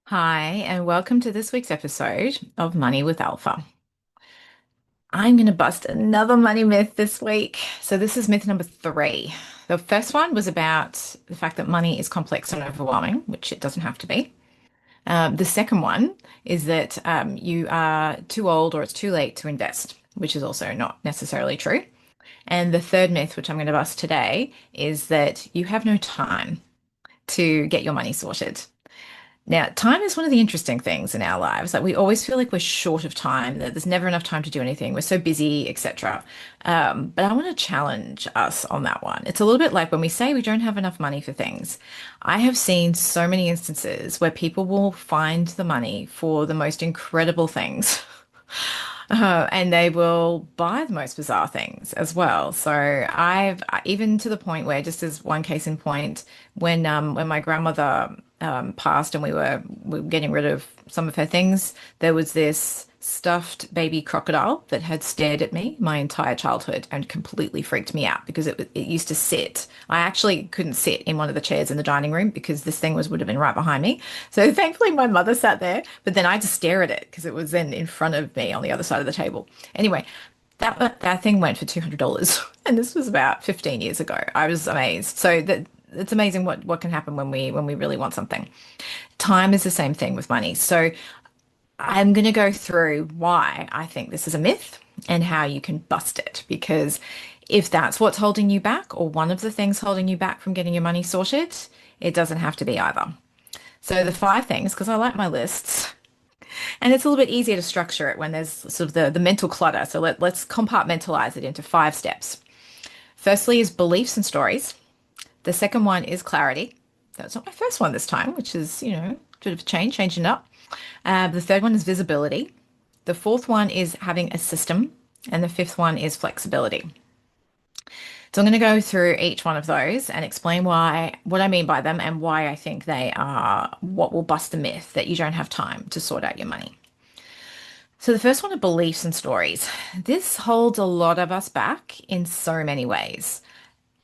Hi, and welcome to this week's episode of Money with Alpha. I'm going to bust another money myth this week. So, this is myth number three. The first one was about the fact that money is complex and overwhelming, which it doesn't have to be. The second one is that you are too old or it's too late to invest, which is also not necessarily true. And the third myth, which I'm going to bust today, is that you have no time to get your money sorted. Now, time is one of the interesting things in our lives. Like we always feel like we're short of time, that there's never enough time to do anything. We're so busy, etc. But I want to challenge us on that one. It's a little bit like when we say we don't have enough money for things. I have seen so many instances where people will find the money for the most incredible things. And they will buy the most bizarre things as well. So I've even to the point where, just as one case in point, when my grandmother passed and we were getting rid of some of her things, there was this stuffed baby crocodile that had stared at me my entire childhood and completely freaked me out because it used to sit. I actually couldn't sit in one of the chairs in the dining room because this thing would have been right behind me. So thankfully my mother sat there, but then I had to stare at it because it was then in front of me on the other side of the table. Anyway, that thing went for $200 and this was about 15 years ago. I was amazed. So that it's amazing what can happen when we really want something. Time is the same thing with money. So I'm going to go through why I think this is a myth and how you can bust it. Because if that's what's holding you back, or one of the things holding you back from getting your money sorted, it doesn't have to be either. So the five things, because I like my lists, and it's a little bit easier to structure it when there's sort of the mental clutter. So let's compartmentalize it into five steps. Firstly is beliefs and stories. The second one is clarity. That's not my first one this time, which is, a bit of a change, changing it up. The third one is visibility. The fourth one is having a system. And the fifth one is flexibility. So I'm going to go through each one of those and explain what I mean by them and why I think they are what will bust the myth that you don't have time to sort out your money. So the first one are beliefs and stories. This holds a lot of us back in so many ways,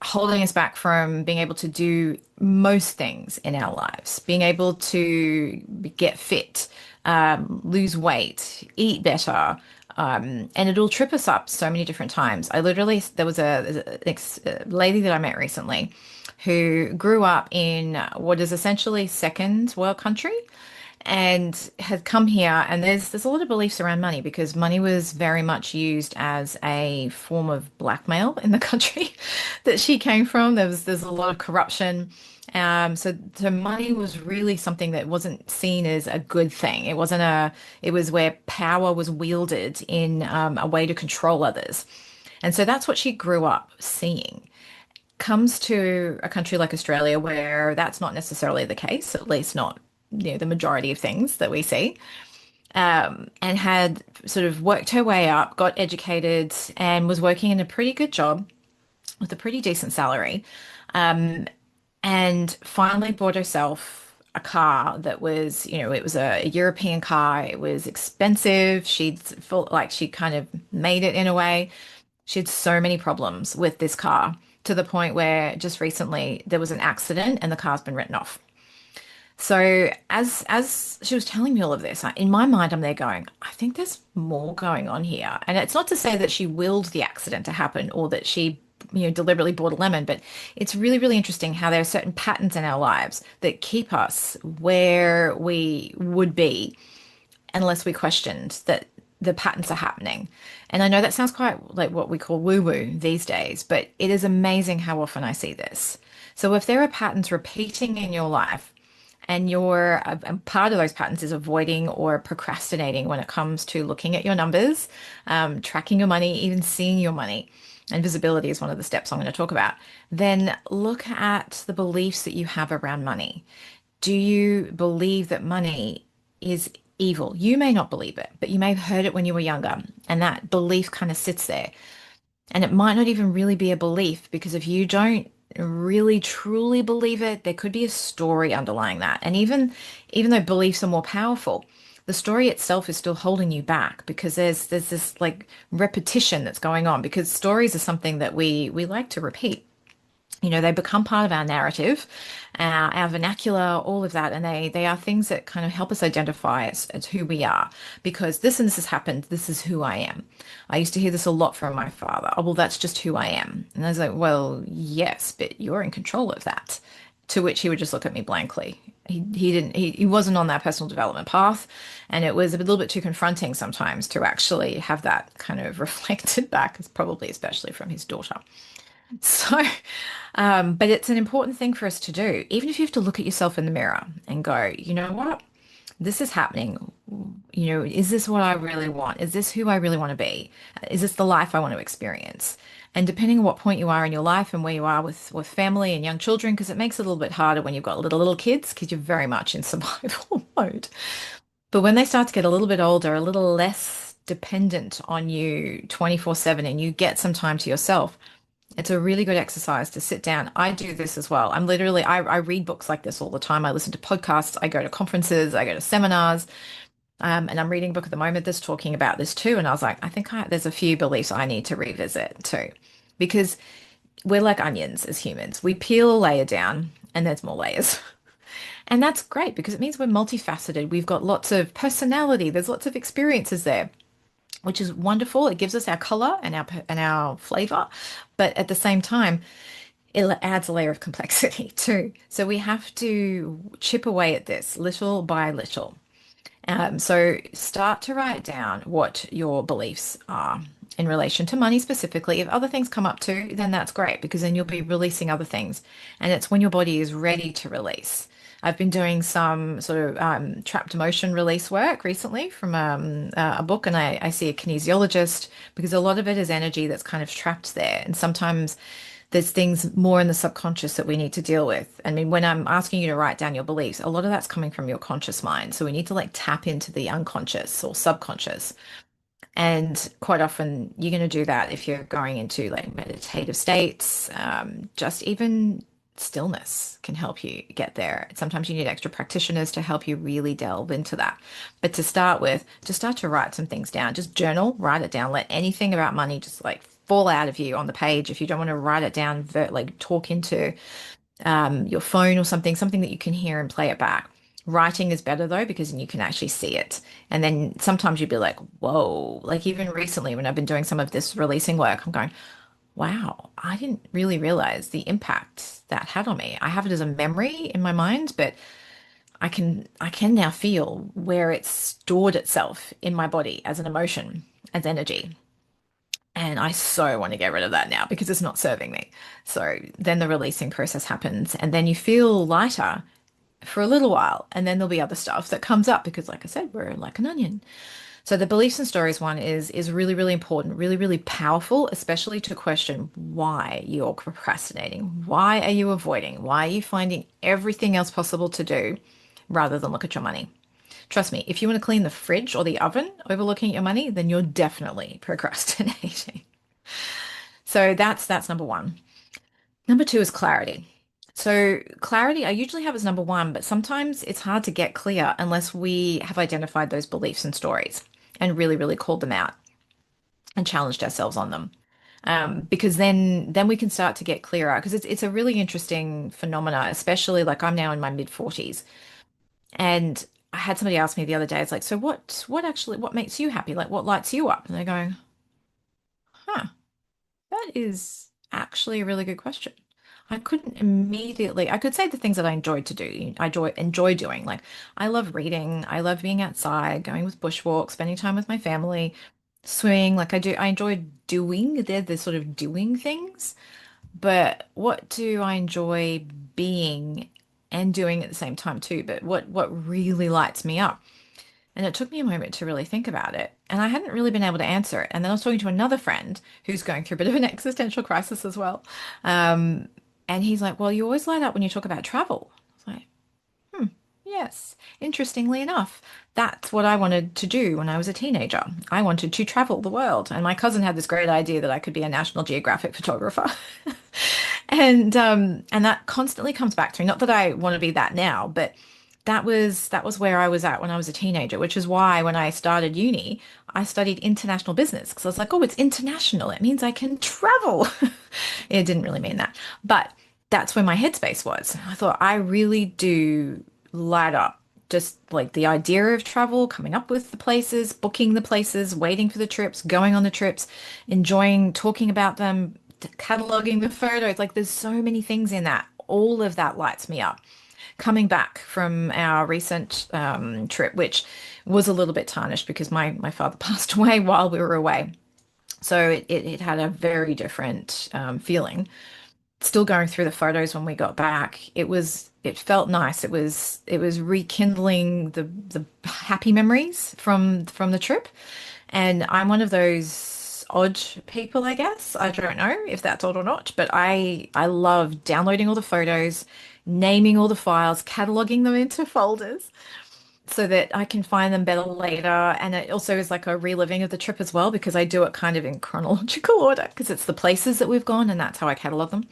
holding us back from being able to do most things in our lives, being able to get fit, lose weight, eat better. And it'll trip us up so many different times. There was a lady that I met recently who grew up in what is essentially second world country and had come here, and there's a lot of beliefs around money because money was very much used as a form of blackmail in the country that she came from. There's a lot of corruption. So money was really something that wasn't seen as a good thing. It was where power was wielded in a way to control others. And so that's what she grew up seeing. Comes to a country like Australia where that's not necessarily the case, at least not, the majority of things that we see, and had sort of worked her way up, got educated, and was working in a pretty good job with a pretty decent salary, and finally bought herself a car that was, it was a European car. It was expensive. She'd felt like she kind of made it in a way. She had so many problems with this car to the point where just recently there was an accident and the car's been written off. So as she was telling me all of this, in my mind, I'm there going, I think there's more going on here. And it's not to say that she willed the accident to happen or that she, deliberately bought a lemon, but it's really, really interesting how there are certain patterns in our lives that keep us where we would be unless we questioned that the patterns are happening. And I know that sounds quite like what we call woo-woo these days, but it is amazing how often I see this. So if there are patterns repeating in your life, and part of those patterns is avoiding or procrastinating when it comes to looking at your numbers, tracking your money, even seeing your money. And visibility is one of the steps I'm going to talk about. Then look at the beliefs that you have around money. Do you believe that money is evil? You may not believe it, but you may have heard it when you were younger, and that belief kind of sits there. And it might not even really be a belief because if you don't really truly believe it, there could be a story underlying that. And even though beliefs are more powerful, the story itself is still holding you back because there's this like repetition that's going on because stories are something that we like to repeat. They become part of our narrative, our vernacular, all of that, and they are things that kind of help us identify as who we are. Because this and this has happened, this is who I am. I used to hear this a lot from my father. Oh, well, that's just who I am. And I was like, well, yes, but you're in control of that. To which he would just look at me blankly. He wasn't on that personal development path, and it was a little bit too confronting sometimes to actually have that kind of reflected back, probably especially from his daughter. So, but it's an important thing for us to do, even if you have to look at yourself in the mirror and go, you know what? This is happening. Is this what I really want? Is this who I really want to be? Is this the life I want to experience? And depending on what point you are in your life and where you are with family and young children, because it makes it a little bit harder when you've got little kids, because you're very much in survival mode. But when they start to get a little bit older, a little less dependent on you 24/7, and you get some time to yourself, it's a really good exercise to sit down. I do this as well. I read books like this all the time. I listen to podcasts, I go to conferences, I go to seminars, and I'm reading a book at the moment that's talking about this too. And I was like, there's a few beliefs I need to revisit too, because we're like onions as humans. We peel a layer down and there's more layers. And that's great because it means we're multifaceted. We've got lots of personality, there's lots of experiences there, which is wonderful. It gives us our color and our flavor, but at the same time, it adds a layer of complexity too. So we have to chip away at this little by little. So start to write down what your beliefs are in relation to money specifically. If other things come up too, then that's great because then you'll be releasing other things. And it's when your body is ready to release. I've been doing some sort of trapped emotion release work recently from a book, and I see a kinesiologist because a lot of it is energy that's kind of trapped there. And sometimes there's things more in the subconscious that we need to deal with. I mean, when I'm asking you to write down your beliefs, a lot of that's coming from your conscious mind. So we need to like tap into the unconscious or subconscious. And quite often you're going to do that if you're going into like meditative states. Just even stillness can help you get there. Sometimes you need extra practitioners to help you really delve into that. But to start with, just start to write some things down. Just journal, write it down. Let anything about money just like fall out of you on the page. If you don't want to write it down, like talk into your phone or something that you can hear and play it back. Writing is better though, because then you can actually see it. And then sometimes you'd be like, whoa, like even recently when I've been doing some of this releasing work, I'm going, wow, I didn't really realize the impact that had on me. I have it as a memory in my mind, but I can now feel where it's stored itself in my body as an emotion, as energy. And I so want to get rid of that now because it's not serving me. So then the releasing process happens, and then you feel lighter for a little while. And then there'll be other stuff that comes up because, like I said, we're like an onion. So the beliefs and stories one is really, really important, really, really powerful, especially to question why you're procrastinating. Why are you avoiding? Why are you finding everything else possible to do rather than look at your money? Trust me, if you want to clean the fridge or the oven overlooking at your money, then you're definitely procrastinating. So that's number one. Number two is clarity. So clarity, I usually have as number one, but sometimes it's hard to get clear unless we have identified those beliefs and stories and really, really called them out and challenged ourselves on them. Because then we can start to get clearer because it's a really interesting phenomena, especially like I'm now in my mid 40s. And I had somebody ask me the other day, it's like, so what makes you happy? Like what lights you up? And they're going, huh, that is actually a really good question. I could say the things that I enjoyed to do. I enjoy doing. Like I love reading. I love being outside, going with bushwalks, spending time with my family, swimming. Like I do. I enjoy doing. They're the sort of doing things. But what do I enjoy being and doing at the same time too? But what really lights me up? And it took me a moment to really think about it. And I hadn't really been able to answer it. And then I was talking to another friend who's going through a bit of an existential crisis as well. Um, and he's like, well, you always light up when you talk about travel. I was like, hmm, yes. Interestingly enough, that's what I wanted to do when I was a teenager. I wanted to travel the world. And my cousin had this great idea that I could be a National Geographic photographer. And that constantly comes back to me. Not that I want to be that now, but that was where I was at when I was a teenager, which is why when I started uni, I studied international business because I was like, oh, it's international. It means I can travel. It didn't really mean that. But that's where my headspace was. I thought I really do light up just like the idea of travel, coming up with the places, booking the places, waiting for the trips, going on the trips, enjoying talking about them, cataloging the photos. Like there's so many things in that. All of that lights me up. Coming back from our recent trip, which was a little bit tarnished because my father passed away while we were away. So it had a very different feeling. Still going through the photos when we got back, it felt nice. It was rekindling the happy memories from the trip. And I'm one of those odd people, I guess. I don't know if that's odd or not, but I love downloading all the photos, naming all the files, cataloging them into folders so that I can find them better later. And it also is like a reliving of the trip as well because I do it kind of in chronological order because it's the places that we've gone and that's how I catalog them.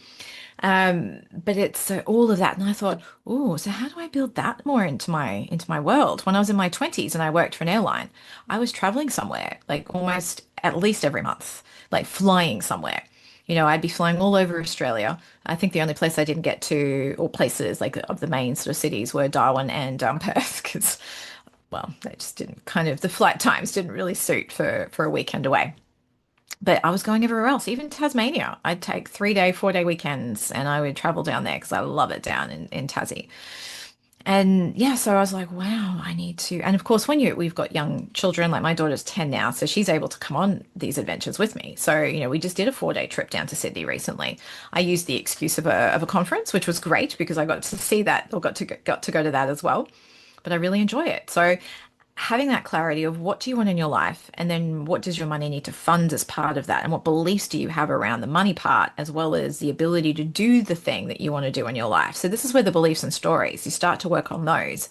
But it's so all of that, and I thought, oh, so how do I build that more into my world? When I was in my 20s and I worked for an airline, I was traveling somewhere like almost at least every month, like flying somewhere. I'd be flying all over Australia. I think the only place I didn't get to, or places like of the main sort of cities, were Darwin and Perth, because, well, they just didn't kind of the flight times didn't really suit for a weekend away. But I was going everywhere else, even Tasmania. I'd take 3-day, 4-day weekends and I would travel down there because I love it down in Tassie. And yeah, so I was like, wow, I need to. And of course, we've got young children, like my daughter's 10 now, so she's able to come on these adventures with me. So, we just did a 4-day trip down to Sydney recently. I used the excuse of a conference, which was great because I got to see that or got to go to that as well. But I really enjoy it. So having that clarity of what do you want in your life and then what does your money need to fund as part of that and what beliefs do you have around the money part as well as the ability to do the thing that you want to do in your life. So this is where the beliefs and stories you start to work on those.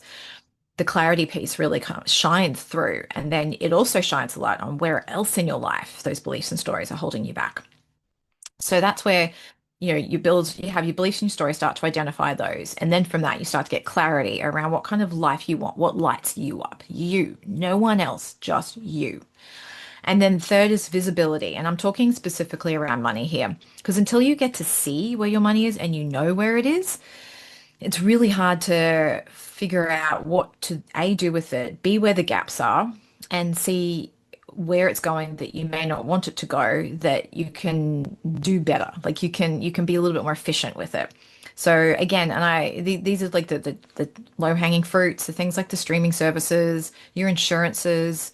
The clarity piece really shines through, and then it also shines a light on where else in your life those beliefs and stories are holding you back. So that's where, you have your beliefs and your story, start to identify those. And then from that, you start to get clarity around what kind of life you want, what lights you up, you, no one else, just you. And then third is visibility. And I'm talking specifically around money here, because until you get to see where your money is and you know where it is, it's really hard to figure out what to A, do with it, B, where the gaps are, and see where it's going that you may not want it to go, that you can do better. Like you can be a little bit more efficient with it. So again, and these are like the low hanging fruits, the things like the streaming services, your insurances,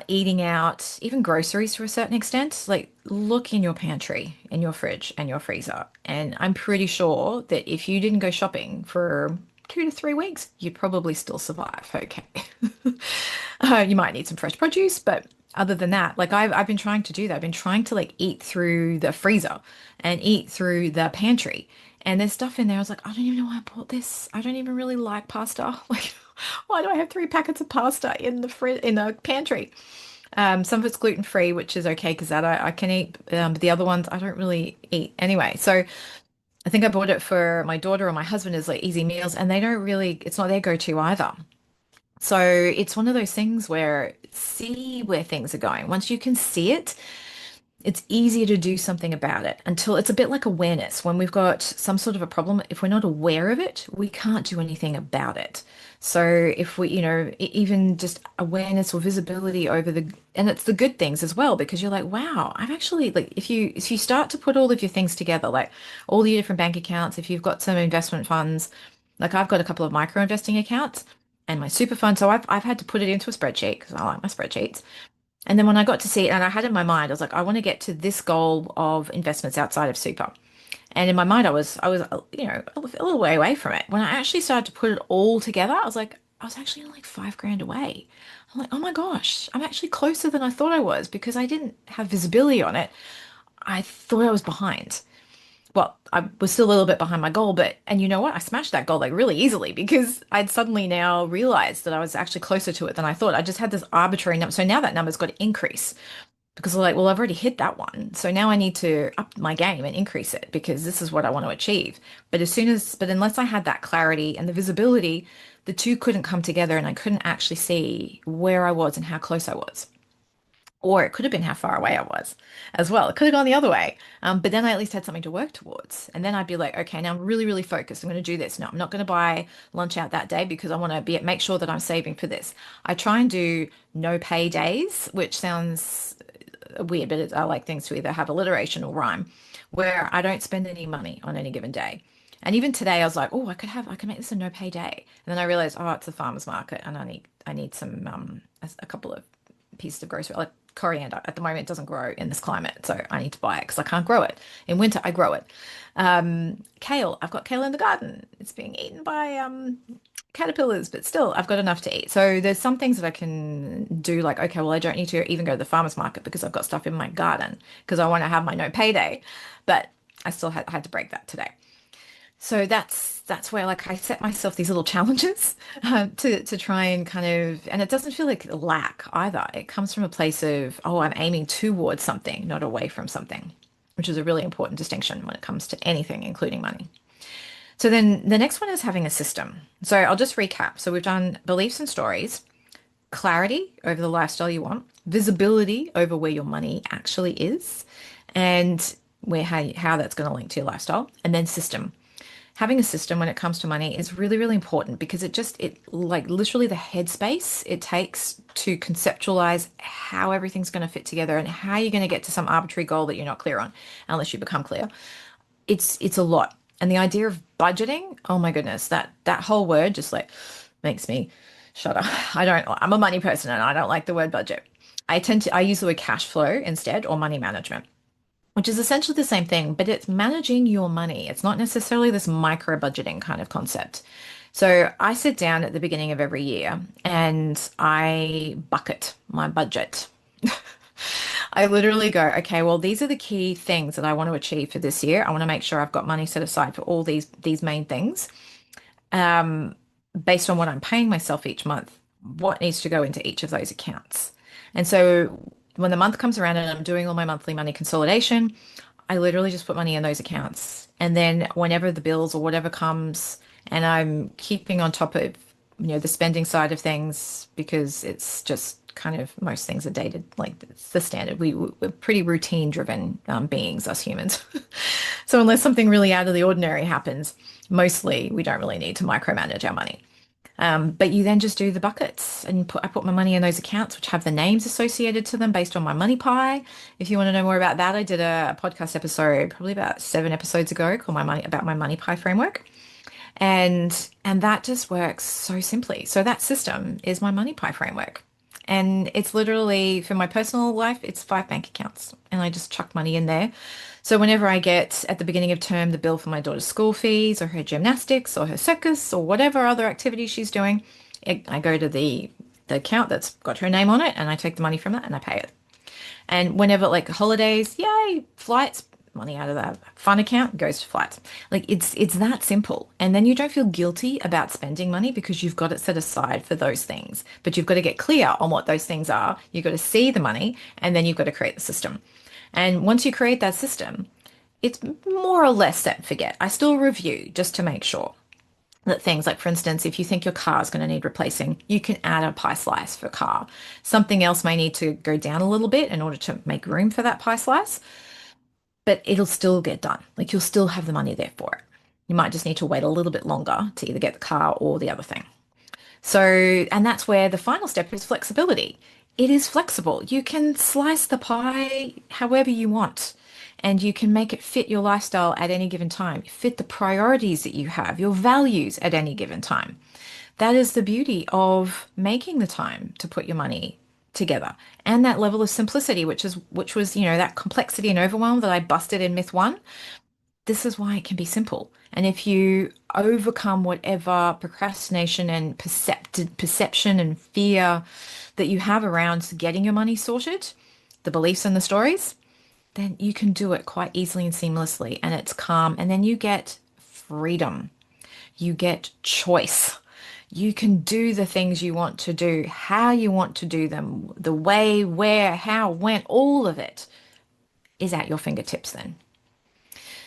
eating out, even groceries to a certain extent. Like, look in your pantry, in your fridge, and your freezer. And I'm pretty sure that if you didn't go shopping for 2 to 3 weeks, you'd probably still survive. Okay. You might need some fresh produce, but other than that, like I've been trying to do that. I've been trying to like eat through the freezer and eat through the pantry. And there's stuff in there. I was like, I don't even know why I bought this. I don't even really like pasta. Like, why do I have 3 packets of pasta in the pantry? Some of it's gluten free, which is okay because that I can eat. But the other ones I don't really eat anyway. So I think I bought it for my daughter or my husband as like easy meals, and they don't really. It's not their go-to either. So it's one of those things where see where things are going. Once you can see it, it's easier to do something about it until it's a bit like awareness. When we've got some sort of a problem, if we're not aware of it, we can't do anything about it. So if we, even just awareness or visibility over and it's the good things as well, because you're like, wow, I've actually like, if you start to put all of your things together, like all your different bank accounts, if you've got some investment funds, like I've got a couple of micro investing accounts and my super fund. So I've had to put it into a spreadsheet because I like my spreadsheets. And then when I got to see it, and I had in my mind, I was like, I want to get to this goal of investments outside of super. And in my mind, I was a little way away from it. When I actually started to put it all together, I was like, I was actually like 5 grand away. I'm like, oh my gosh, I'm actually closer than I thought I was because I didn't have visibility on it. I thought I was behind. Well, I was still a little bit behind my goal, and you know what? I smashed that goal like really easily because I'd suddenly now realized that I was actually closer to it than I thought. I just had this arbitrary number. So now that number's got to increase because I'm like, well, I've already hit that one. So now I need to up my game and increase it because this is what I want to achieve. But unless I had that clarity and the visibility, the two couldn't come together and I couldn't actually see where I was and how close I was. Or it could have been how far away I was as well. It could have gone the other way. But then I at least had something to work towards. And then I'd be like, okay, now I'm really, really focused. I'm going to do this. No, I'm not going to buy lunch out that day because I want to be make sure that I'm saving for this. I try and do no pay days, which sounds weird, but I like things to either have alliteration or rhyme, where I don't spend any money on any given day. And even today, I was like, oh, I could make this a no pay day. And then I realized, oh, it's a farmer's market, and I need some a couple of pieces of grocery, like coriander. At the moment, it doesn't grow in this climate, so I need to buy it because I can't grow it. In winter, I grow it. Kale, I've got kale in the garden. It's being eaten by caterpillars, but still, I've got enough to eat. So there's some things that I can do, like, okay, well, I don't need to even go to the farmer's market because I've got stuff in my garden because I want to have my no payday. But I still had to break that today. So that's where like I set myself these little challenges to try and kind of, and it doesn't feel like lack either. It comes from a place of, oh, I'm aiming towards something, not away from something, which is a really important distinction when it comes to anything, including money. So then the next one is having a system. So I'll just recap. So we've done beliefs and stories, clarity over the lifestyle you want, visibility over where your money actually is, and where how that's going to link to your lifestyle, and then system. Having a system when it comes to money is really, really important because it like literally the headspace it takes to conceptualize how everything's going to fit together and how you're going to get to some arbitrary goal that you're not clear on unless you become clear. It's a lot. And the idea of budgeting, oh my goodness, that whole word just like makes me shudder. I'm a money person and I don't like the word budget. I use the word cash flow instead or money management, which is essentially the same thing, but it's managing your money. It's not necessarily this micro budgeting kind of concept. So I sit down at the beginning of every year and I bucket my budget. I literally go, okay, well, these are the key things that I want to achieve for this year. I want to make sure I've got money set aside for all these main things. Um, Based on what I'm paying myself each month, what needs to go into each of those accounts. And so when the month comes around and I'm doing all my monthly money consolidation, I literally just put money in those accounts. And then whenever the bills or whatever comes, and I'm keeping on top of, the spending side of things because it's just kind of most things are dated like it's the standard. We're pretty routine driven beings, us humans. So unless something really out of the ordinary happens, mostly we don't really need to micromanage our money. But you then just do the buckets and I put my money in those accounts, which have the names associated to them based on my money pie. If you want to know more about that, I did a podcast episode probably about 7 episodes ago called my money pie framework. And that just works so simply. So that system is my money pie framework. And it's literally for my personal life, it's 5 bank accounts. And I just chuck money in there. So whenever I get at the beginning of term the bill for my daughter's school fees or her gymnastics or her circus or whatever other activity she's doing, I go to the account that's got her name on it and I take the money from that and I pay it. And whenever like holidays, yay, flights, money out of that fun account goes to flights. Like it's that simple. And then you don't feel guilty about spending money because you've got it set aside for those things. But you've got to get clear on what those things are. You've got to see the money and then you've got to create the system. And once you create that system, it's more or less set and forget. I still review just to make sure that things like, for instance, if you think your car is going to need replacing, you can add a pie slice for car. Something else may need to go down a little bit in order to make room for that pie slice, but it'll still get done. Like you'll still have the money there for it. You might just need to wait a little bit longer to either get the car or the other thing. So, and that's where the final step is flexibility. It is flexible. You can slice the pie however you want, and you can make it fit your lifestyle at any given time, fit the priorities that you have, your values at any given time. That is the beauty of making the time to put your money together and that level of simplicity, which was, that complexity and overwhelm that I busted in myth one. This is why it can be simple. And if you overcome whatever procrastination and perception and fear that you have around getting your money sorted, the beliefs and the stories, then you can do it quite easily and seamlessly. And it's calm. And then you get freedom. You get choice. You can do the things you want to do, how you want to do them, the way, where, how, when, all of it is at your fingertips then.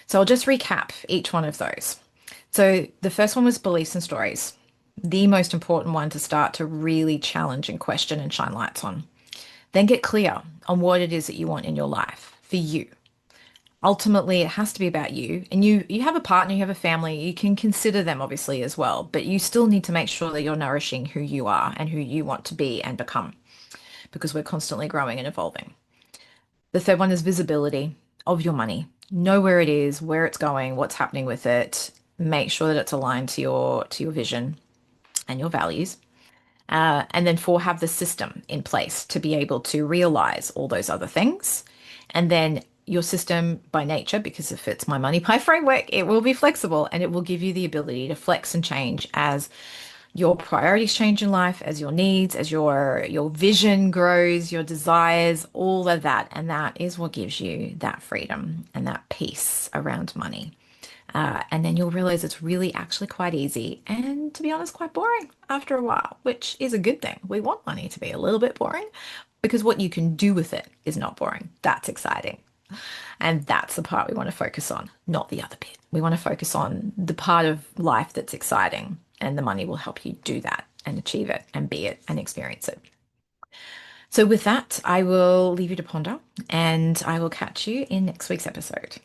So I'll just recap each one of those. So the first one was beliefs and stories, the most important one to start to really challenge and question and shine lights on. Then get clear on what it is that you want in your life for you. Ultimately, it has to be about you. And you have a partner, you have a family, you can consider them obviously as well, but you still need to make sure that you're nourishing who you are and who you want to be and become because we're constantly growing and evolving. The third one is visibility of your money. Know where it is, where it's going, what's happening with it. Make sure that it's aligned to your vision and your values. And then four, have the system in place to be able to realize all those other things. And then your system by nature, because if it's my money pie framework, it will be flexible and it will give you the ability to flex and change as your priorities change in life, as your needs, as your vision grows, your desires, all of that. And that is what gives you that freedom and that peace around money. And then you'll realize it's really actually quite easy and, to be honest, quite boring after a while, which is a good thing. We want money to be a little bit boring because what you can do with it is not boring. That's exciting. And that's the part we want to focus on, not the other bit. We want to focus on the part of life that's exciting, and the money will help you do that and achieve it and be it and experience it. So, with that, I will leave you to ponder and I will catch you in next week's episode.